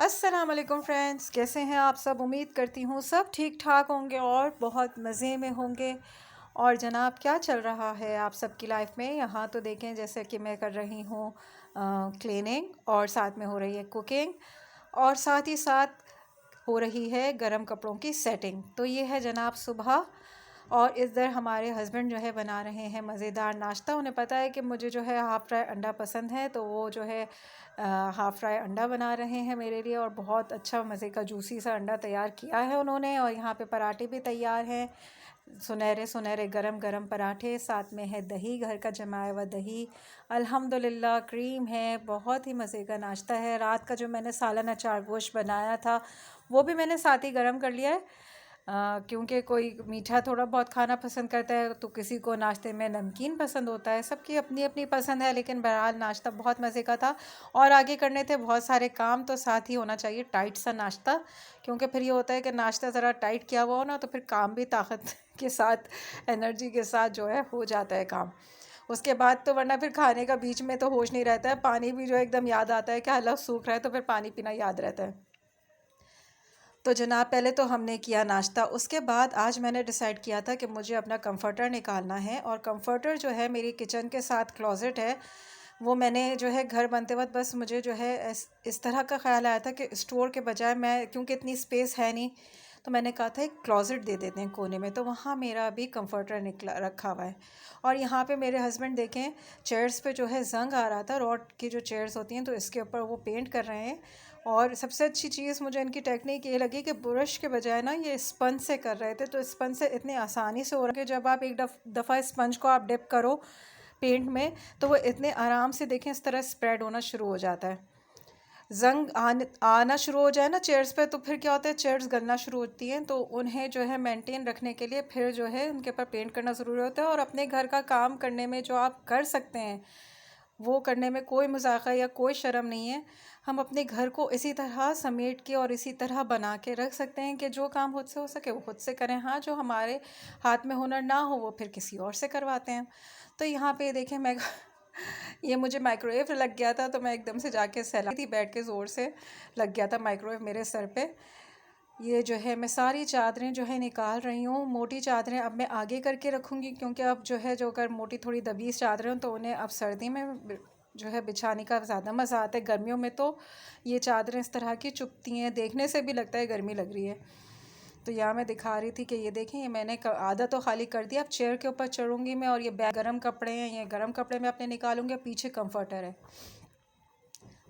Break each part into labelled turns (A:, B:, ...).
A: अस्सलाम वालेकुम फ्रेंड्स, कैसे हैं आप सब। उम्मीद करती हूँ सब ठीक ठाक होंगे और बहुत मज़े में होंगे। और जनाब, क्या चल रहा है आप सबकी लाइफ में। यहाँ तो देखें, जैसे कि मैं कर रही हूँ क्लीनिंग, और साथ में हो रही है कुकिंग, और साथ ही साथ हो रही है गर्म कपड़ों की सेटिंग। तो ये है जनाब सुबह, और इधर हमारे हस्बैंड जो है बना रहे हैं मज़ेदार नाश्ता। उन्हें पता है कि मुझे जो है हाफ़ फ्राई अंडा पसंद है, तो वो जो है हाफ़ फ्राई अंडा बना रहे हैं मेरे लिए। और बहुत अच्छा मज़े का जूसी सा अंडा तैयार किया है उन्होंने। और यहाँ पे पराठे भी तैयार हैं, सुनहरे सुनहरे गरम गरम पराठे। साथ में है दही, घर का जमाया हुआ दही, अल्हम्दुलिल्लाह क्रीम है। बहुत ही मज़े का नाश्ता है। रात का जो मैंने सालन अचार गोश्त बनाया था, वो भी मैंने साथ ही गरम कर लिया है। क्योंकि कोई मीठा थोड़ा बहुत खाना पसंद करता है, तो किसी को नाश्ते में नमकीन पसंद होता है। सबकी अपनी अपनी पसंद है, लेकिन बहरहाल नाश्ता बहुत मज़े का था। और आगे करने थे बहुत सारे काम, तो साथ ही होना चाहिए टाइट सा नाश्ता। क्योंकि फिर ये होता है कि नाश्ता ज़रा टाइट किया हुआ हो ना, तो फिर काम भी ताकत के साथ, एनर्जी के साथ जो है हो जाता है काम। उसके बाद तो वरना फिर खाने का बीच में तो होश नहीं रहता है। पानी भी जो एकदम याद आता है कि हालत सूख रहा है, तो फिर पानी पीना याद रहता है। तो जनाब, पहले तो हमने किया नाश्ता। उसके बाद आज मैंने डिसाइड किया था कि मुझे अपना कंफर्टर निकालना है। और कंफर्टर जो है मेरी किचन के साथ क्लोज़ेट है, वो मैंने जो है घर बनते वक्त बस मुझे जो है इस तरह का ख्याल आया था कि स्टोर के बजाय, मैं क्योंकि इतनी स्पेस है नहीं, तो मैंने कहा था एक क्लोज़ेट दे देते हैं कोने में। तो वहाँ मेरा अभी कंफर्टर निकला रखा हुआ है। और यहाँ पे मेरे हस्बैंड देखें, चेयर्स पे जो है जंग आ रहा था, रॉड की जो चेयर्स होती हैं, तो इसके ऊपर वो पेंट कर रहे हैं। और सबसे अच्छी चीज़ मुझे इनकी टेक्निक ये लगी कि ब्रश के बजाय ना ये स्पंज से कर रहे थे। तो स्पंज से इतनी आसानी से हो रहा है कि जब आप एक दफ़ा स्पंज को आप डिप करो पेंट में, तो वो इतने आराम से देखें इस तरह स्प्रेड होना शुरू हो जाता है। जंग आना शुरू हो जाए ना चेयर्स पे, तो फिर क्या होता है, चेयर्स गलना शुरू होती हैं। तो उन्हें जो है मेंटेन रखने के लिए फिर जो है उनके ऊपर पेंट करना ज़रूरी होता है। और अपने घर का काम करने में जो आप कर सकते हैं, वो करने में कोई मजाक़ा या कोई शर्म नहीं है। हम अपने घर को इसी तरह समेट के और इसी तरह बना के रख सकते हैं कि जो काम खुद से हो सके वो खुद से करें। हाँ, जो हमारे हाथ में हुनर ना हो, वो फिर किसी और से करवाते हैं। तो यहाँ पे देखें, मैं ये मुझे माइक्रोवेव लग गया था, तो मैं एकदम से जाके सहला थी, बैठ के ज़ोर से लग गया था माइक्रोवेव मेरे सर पे। ये जो है मैं सारी चादरें जो है निकाल रही हूँ। मोटी चादरें अब मैं आगे करके रखूँगी, क्योंकि अब जो है, जो अगर मोटी थोड़ी दबीस चादरें हों, तो उन्हें अब सर्दी में जो है बिछाने का ज़्यादा मज़ा आता है। गर्मियों में तो ये चादरें इस तरह की चुभती हैं, देखने से भी लगता है गर्मी लग रही है। तो यहाँ मैं दिखा रही थी कि ये देखें, ये मैंने आधा तो खाली कर दिया। अब चेयर के ऊपर चढ़ूँगी मैं, और ये बैग गर्म कपड़े हैं, ये गर्म कपड़े मैं अपने निकालूँगी। पीछे कंफर्टर है,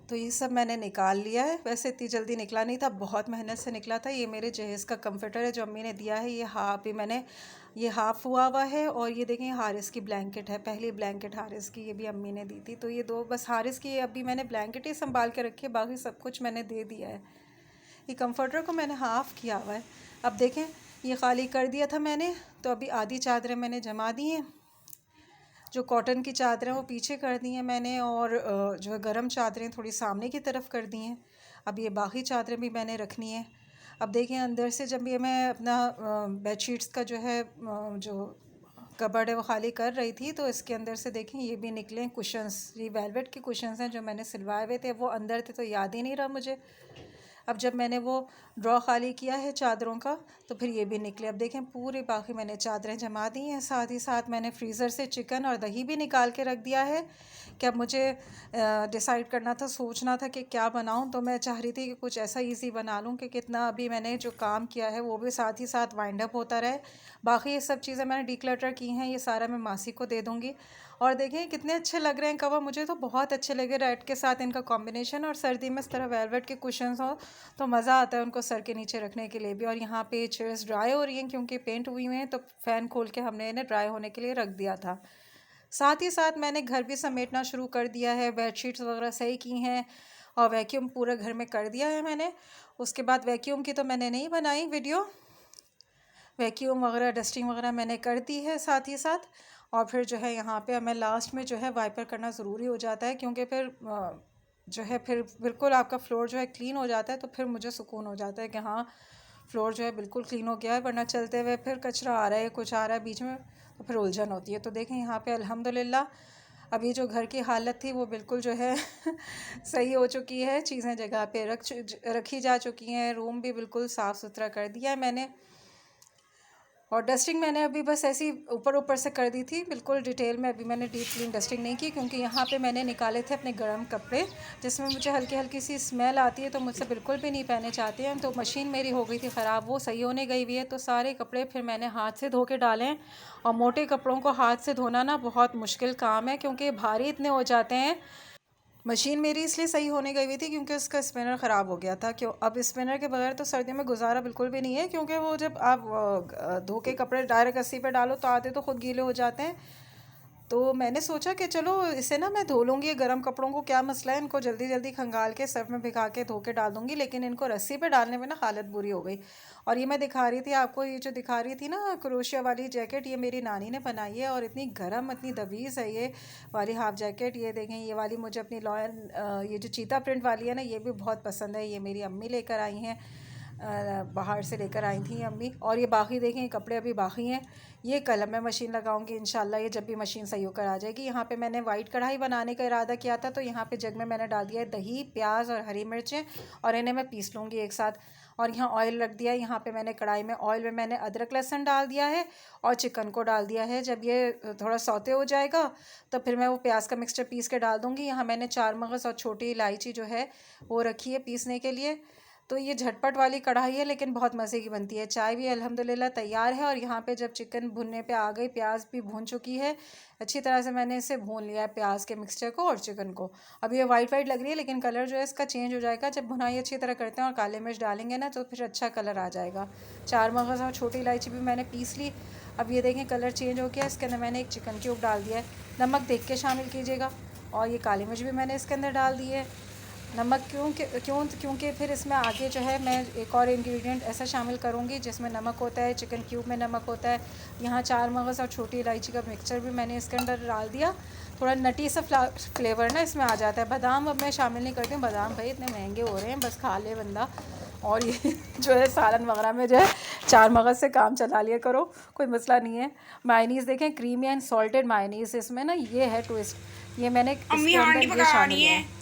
A: तो ये सब मैंने निकाल लिया है। वैसे इतनी जल्दी निकला नहीं था, बहुत मेहनत से निकला था। ये मेरे जहेज़ का कंफर्टर है जो अम्मी ने दिया है। ये हाफ ही मैंने, ये हाफ़ हुआ है। और ये देखें, हारिस की ब्लैंकेट है, पहली ब्लैंकेट हारिस की, ये भी अम्मी ने दी थी। तो ये दो बस हारिस की अभी मैंने ब्लैंकेट ही संभाल के रखी है, बाकी सब कुछ मैंने दे दिया है। ये कंफर्टर को मैंने हाफ़ किया हुआ है। अब देखें, ये खाली कर दिया था मैंने, तो अभी आधी चादरें मैंने जमा दी हैं। जो कॉटन की चादरें वो पीछे कर दी हैं मैंने, और जो है गर्म चादरें थोड़ी सामने की तरफ कर दी हैं। अब ये बाकी चादरें भी मैंने रखनी है। अब देखिए, अंदर से जब ये मैं अपना बेडशीट्स का जो है जो कबर्ड है वो खाली कर रही थी, तो इसके अंदर से देखें ये भी निकले कुशन्स। ये वेलवेट के कुशन्स हैं जो मैंने सिलवाए हुए थे, वो अंदर थे तो याद ही नहीं रहा मुझे। अब जब मैंने वो ड्रॉ खाली किया है चादरों का, तो फिर ये भी निकले। अब देखें, पूरी बाकी मैंने चादरें जमा दी हैं। साथ ही साथ मैंने फ्रीज़र से चिकन और दही भी निकाल के रख दिया है कि अब मुझे डिसाइड करना था, सोचना था कि क्या बनाऊं। तो मैं चाह रही थी कि कुछ ऐसा इजी बना लूं कि कितना अभी मैंने जो काम किया है वो भी साथ ही साथ वाइंड अप होता रहे। बाकी ये सब चीज़ें मैंने डिक्लटर की हैं, ये सारा मैं मासी को दे दूँगी। और देखें कितने अच्छे लग रहे हैं कवर, मुझे तो बहुत अच्छे लगे रेड के साथ इनका कॉम्बिनेशन। और सर्दी में इस तरह वेलवेट के कुशन्स हो तो मज़ा आता है उनको सर के नीचे रखने के लिए भी। और यहाँ पे चेयर्स ड्राई हो रही हैं क्योंकि पेंट हुई हुई हैं, तो फ़ैन खोल के हमने इन्हें ड्राई होने के लिए रख दिया था। साथ ही साथ मैंने घर भी समेटना शुरू कर दिया है, बेडशीट्स वगैरह सही की हैं, और वैक्यूम पूरे घर में कर दिया है मैंने। उसके बाद वैक्यूम की तो मैंने नहीं बनाई वीडियो, वैक्यूम वगैरह डस्टिंग वगैरह मैंने कर दी है साथ ही साथ। और फिर जो है यहाँ पे हमें लास्ट में जो है वाइपर करना ज़रूरी हो जाता है, क्योंकि फिर जो है फिर बिल्कुल आपका फ्लोर जो है क्लीन हो जाता है, तो फिर मुझे सुकून हो जाता है कि हाँ, फ्लोर जो है बिल्कुल क्लीन हो गया है। वरना चलते हुए फिर कचरा आ रहा है, कुछ आ रहा है बीच में, तो फिर उलझन होती है। तो देखें यहाँ पे अल्हम्दुलिल्लाह अभी जो घर की हालत थी वो बिल्कुल जो है सही हो चुकी है, चीज़ें जगह पे रखी जा चुकी हैं, रूम भी बिल्कुल साफ़ सुथरा कर दिया है मैंने। और डस्टिंग मैंने अभी बस ऐसी ऊपर ऊपर से कर दी थी, बिल्कुल डिटेल में अभी मैंने डीप क्लीन डस्टिंग नहीं की, क्योंकि यहाँ पे मैंने निकाले थे अपने गर्म कपड़े जिसमें मुझे हल्की हल्की सी स्मेल आती है, तो मुझसे बिल्कुल भी नहीं पहने चाहते हैं। तो मशीन मेरी हो गई थी ख़राब, वो सही होने गई हुई है, तो सारे कपड़े फिर मैंने हाथ से धो के डाले हैं। और मोटे कपड़ों को हाथ से धोना ना बहुत मुश्किल काम है, क्योंकि भारी इतने हो जाते हैं। मशीन मेरी इसलिए सही होने गई हुई थी क्योंकि उसका स्पिनर ख़राब हो गया था। क्यों, अब स्पिनर के बगैर तो सर्दियों में गुजारा बिल्कुल भी नहीं है, क्योंकि वो जब आप धो के कपड़े डायरेक्ट रस्सी पे डालो तो आधे तो खुद गीले हो जाते हैं। तो मैंने सोचा कि चलो इसे ना मैं धो लूँगी, गर्म कपड़ों को क्या मसला है, इनको जल्दी जल्दी खंगाल के सर्फ में भिगा के धो के डाल दूँगी, लेकिन इनको रस्सी पे डालने में ना हालत बुरी हो गई। और ये मैं दिखा रही थी आपको, ये जो दिखा रही थी ना क्रोशिया वाली जैकेट, ये मेरी नानी ने बनाई है और इतनी गर्म इतनी दबीज़ है ये वाली हाफ जैकेट। ये देखें, ये वाली मुझे अपनी लॉयल ये जो चीता प्रिंट वाली है ना, ये भी बहुत पसंद है। ये मेरी अम्मी लेकर आई हैं, बाहर से लेकर आई थी अम्मी। और ये बाकी देखें कपड़े अभी बाकी हैं, ये कल मैं मशीन लगाऊंगी इंशाल्लाह, ये जब भी मशीन सही होकर आ जाएगी। यहाँ पे मैंने वाइट कढ़ाई बनाने का इरादा किया था, तो यहाँ पे जग में मैंने डाल दिया है दही, प्याज और हरी मिर्चें, और इन्हें मैं पीस लूँगी एक साथ। और यहाँ ऑयल रख दिया है, यहाँ पे मैंने कढ़ाई में ऑयल में मैंने अदरक लहसुन डाल दिया है और चिकन को डाल दिया है। जब ये थोड़ा सौते हो जाएगा तो फिर मैं वो प्याज का मिक्सचर पीस के डाल दूँगी। यहाँ मैंने 4 मगज़ और छोटी इलायची जो है वो रखी है पीसने के लिए। तो ये झटपट वाली कढ़ाई है, लेकिन बहुत मज़े की बनती है। चाय भी अल्हम्दुलिल्लाह तैयार है, और यहाँ पे जब चिकन भुनने पे आ गई, प्याज भी भून चुकी है अच्छी तरह से, मैंने इसे भून लिया है प्याज के मिक्सचर को और चिकन को। अब ये वाइट वाइट लग रही है, लेकिन कलर जो है इसका चेंज हो जाएगा जब भुनाई अच्छी तरह करते हैं और काले मिर्च डालेंगे ना, तो फिर अच्छा कलर आ जाएगा। 4 मगज़ और छोटी इलायची भी मैंने पीस ली। अब ये देखें कलर चेंज हो गया, इसके अंदर मैंने एक चिकन क्यूब डाल दिया है। नमक देख के शामिल कीजिएगा। और ये काली मिर्च भी मैंने इसके अंदर डाल दी है। नमक क्योंकि फिर इसमें आगे जो है मैं एक और इंग्रेडिएंट ऐसा शामिल करूँगी जिसमें नमक होता है, चिकन क्यूब में नमक होता है। यहाँ 4 मगज़ और छोटी इलायची का मिक्सचर भी मैंने इसके अंदर डाल दिया। थोड़ा नटी सा फ्लेवर ना इसमें आ जाता है। बादाम अब मैं शामिल नहीं करती हूँ, बादाम भाई इतने महंगे हो रहे हैं, बस खा ले बंदा। और ये जो है सालन वगैरह में जो है 4 मगज़ से काम चला लिया करो, कोई मसला नहीं है। मायनीज़ देखें, क्रीमी एंड सॉल्टेड मायनीज़, इसमें ना ये है ट्विस्ट, ये मैंने इसके अंदर ये शामिल है।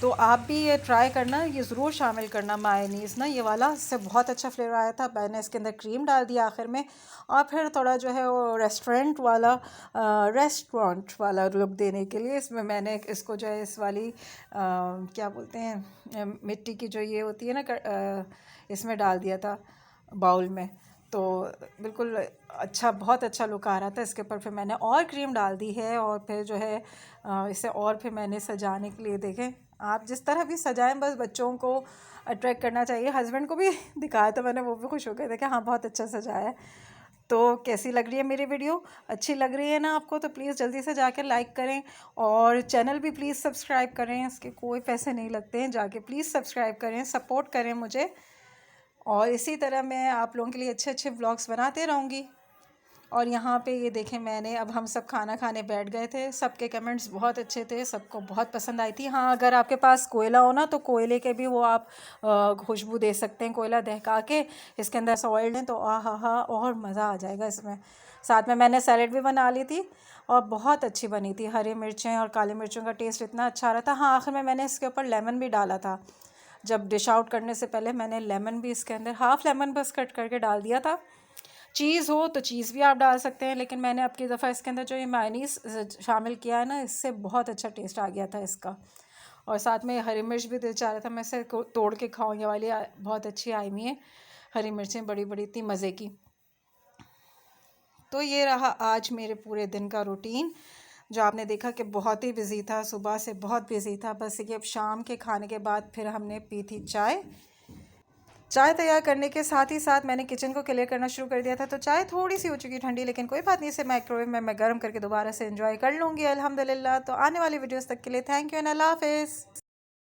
A: तो आप भी ये ट्राई करना, ये ज़रूर शामिल करना मायोनीज़ ना, ये वाला, इससे बहुत अच्छा फ्लेवर आया था। मैंने इसके अंदर क्रीम डाल दिया आखिर में, और फिर थोड़ा जो है वो रेस्टोरेंट वाला लुक देने के लिए इसमें मैंने इसको जो है इस वाली क्या बोलते हैं, मिट्टी की जो ये होती है ना, इसमें डाल दिया था बाउल में। तो बिल्कुल अच्छा, बहुत अच्छा लुक आ रहा था। इसके ऊपर फिर मैंने और क्रीम डाल दी है, और फिर जो है इसे और फिर मैंने सजाने के लिए, देखें आप जिस तरह भी सजाएं, बस बच्चों को अट्रैक्ट करना चाहिए। हस्बैंड को भी दिखाया तो मैंने, वो भी खुश हो गए थे कि हाँ बहुत अच्छा सजाया है। तो कैसी लग रही है मेरी वीडियो? अच्छी लग रही है ना आपको? तो प्लीज़ जल्दी से जाकर लाइक करें, और चैनल भी प्लीज़ सब्सक्राइब करें, इसके कोई पैसे नहीं लगते हैं, जाके प्लीज़ सब्सक्राइब करें, सपोर्ट करें मुझे। और इसी तरह मैं आप लोगों के लिए अच्छे अच्छे व्लॉग्स बनाते रहूँगी। और यहाँ पे ये देखें, मैंने अब हम सब खाना खाने बैठ गए थे, सबके कमेंट्स बहुत अच्छे थे, सबको बहुत पसंद आई थी। हाँ, अगर आपके पास कोयला हो ना, तो कोयले के भी वो आप खुशबू दे सकते हैं, कोयला दहका के इसके अंदर से ऑयल दें तो हा और मज़ा आ जाएगा इसमें। साथ में मैंने सैलेड भी बना ली थी, और बहुत अच्छी बनी थी। हरी मिर्चें और काली मिर्चों का टेस्ट इतना अच्छा आ रहा था। हाँ, आखिर में मैंने इसके ऊपर लेमन भी डाला था, जब डिश आउट करने से पहले मैंने लेमन भी इसके अंदर, हाफ़ लेमन बस कट करके डाल दिया था। चीज़ हो तो चीज़ भी आप डाल सकते हैं, लेकिन मैंने अब की दफ़ा इसके अंदर जो ये मायनीस शामिल किया है ना, इससे बहुत अच्छा टेस्ट आ गया था इसका। और साथ में हरी मिर्च भी दिल चाह रहा था मैं इसे तोड़ के खाऊँ, ये वाली बहुत अच्छी आई हुई है हरी मिर्चें, बड़ी बड़ी इतनी मज़े की। तो ये रहा आज मेरे पूरे दिन का रूटीन, जो आपने देखा कि बहुत ही बिज़ी था, सुबह से बहुत बिज़ी था। बस ये अब शाम के खाने के बाद फिर हमने पी थी चाय तैयार करने के साथ ही साथ मैंने किचन को क्लियर करना शुरू कर दिया था। तो चाय थोड़ी सी हो चुकी ठंडी, लेकिन कोई बात नहीं, इसे माइक्रोवेव में मैं गर्म करके दोबारा से एंजॉय कर लूँगी अल्हम्दुलिल्लाह। तो आने वाली वीडियोस तक के लिए थैंक यू एंड अल्लाह हाफ़िज़।